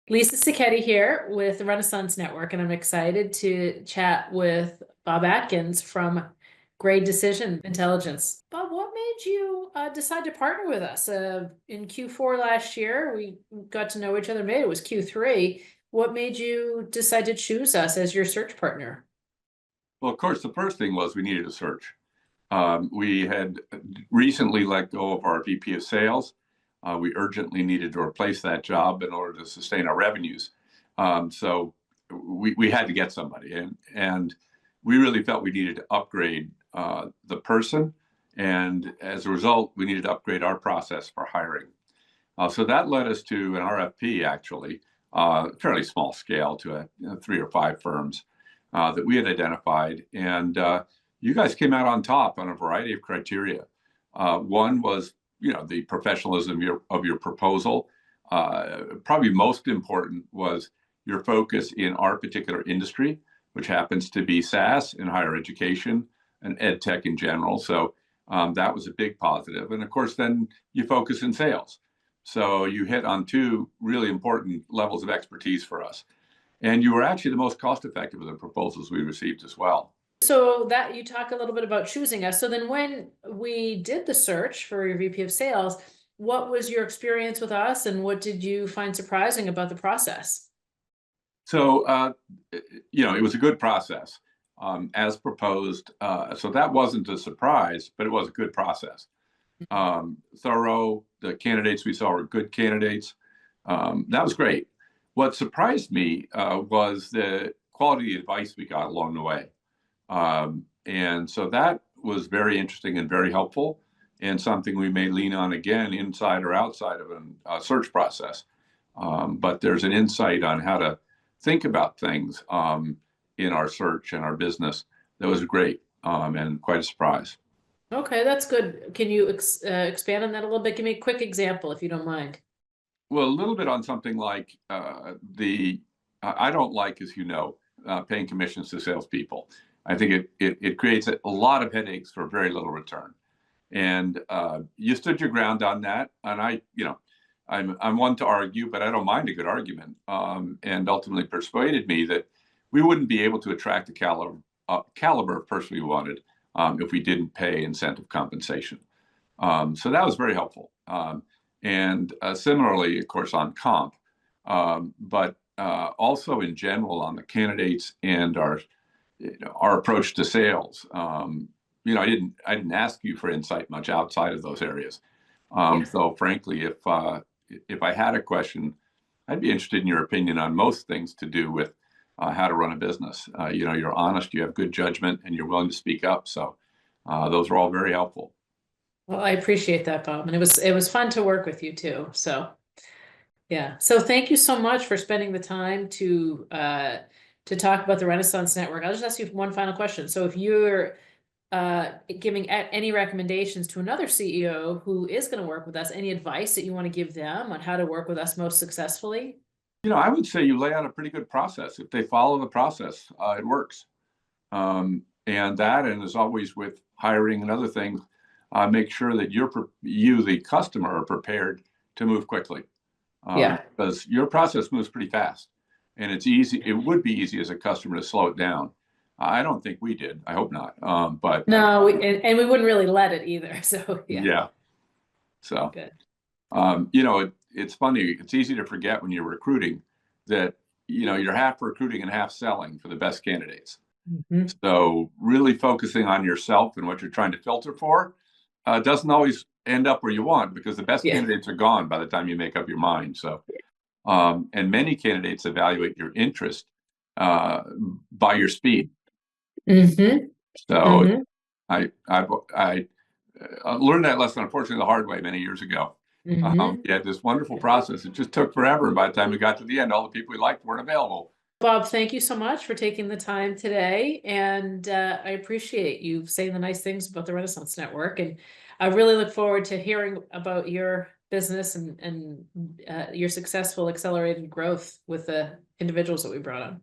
Lisa Sacchetti here with the Renaissance Network, and I'm excited to chat with Bob Atkins from Grade Decision Intelligence. Bob, what made you decide to partner with us? In Q4 last year, we got to know each other. Maybe it was Q3. What made you decide to choose us as your search partner? Well, of course, the first thing was we needed a search. We had recently let go of our VP of sales. We urgently needed to replace that job in order to sustain our revenues. So we had to get somebody, and we really felt we needed to upgrade the person. And as a result, we needed to upgrade our process for hiring. So that led us to an RFP, actually, fairly small scale to 3 or 5 firms that we had identified. And you guys came out on top on a variety of criteria. One was, the professionalism of your proposal. Probably most important was your focus in our particular industry, which happens to be SaaS in higher education and ed tech in general. So that was a big positive. And of course, then you focus in sales. So you hit on 2 really important levels of expertise for us. And you were actually the most cost effective of the proposals we received as well. So that you talk a little bit about choosing us. So then when we did the search for your VP of sales, what was your experience with us and what did you find surprising about the process? So, it was a good process as proposed. So that wasn't a surprise, but it was a good process. Thorough. The candidates we saw were good candidates. That was great. What surprised me was the quality of advice we got along the way. And so that was very interesting and very helpful, and something we may lean on again inside or outside of a search process. But there's an insight on how to think about things in our search and our business that was great and quite a surprise. Okay, that's good. Can you expand on that a little bit? Give me a quick example, if you don't mind. Well, a little bit on something like I don't like, as paying commissions to salespeople. I think it creates a lot of headaches for very little return. And you stood your ground on that. And I'm one to argue, but I don't mind a good argument. And ultimately persuaded me that we wouldn't be able to attract the caliber of person we wanted if we didn't pay incentive compensation. So that was very helpful. And similarly, of course, on comp, but also in general on the candidates and our approach to sales. I didn't ask you for insight much outside of those areas. So frankly, if I had a question, I'd be interested in your opinion on most things to do with how to run a business. You're honest, you have good judgment, and you're willing to speak up. So those are all very helpful. Well, I appreciate that, Bob. And it was fun to work with you too. So yeah. So thank you so much for spending the time to talk about the Renaissance Network. I'll just ask you one final question. So if you're giving any recommendations to another CEO who is going to work with us, any advice that you want to give them on how to work with us most successfully? I would say you lay out a pretty good process. If they follow the process, it works. And as always with hiring and other things, make sure that you, the customer, are prepared to move quickly. Because your process moves pretty fast, and it's easy. It would be easy as a customer to slow it down. I don't think we did. I hope not. But no, and we wouldn't really let it either. So yeah. So good. It's funny. It's easy to forget when you're recruiting that you're half recruiting and half selling for the best candidates. Mm-hmm. So really focusing on yourself and what you're trying to filter for doesn't always end up where you want, because the best candidates are gone by the time you make up your mind. So, and many candidates evaluate your interest by your speed. Mm-hmm. So I learned that lesson, unfortunately, the hard way many years ago. Mm-hmm. You had this wonderful process. It just took forever. And by the time we got to the end, all the people we liked weren't available. Bob, thank you so much for taking the time today. And I appreciate you saying the nice things about the Renaissance Network. And I really look forward to hearing about your business and your successful accelerated growth with the individuals that we brought on.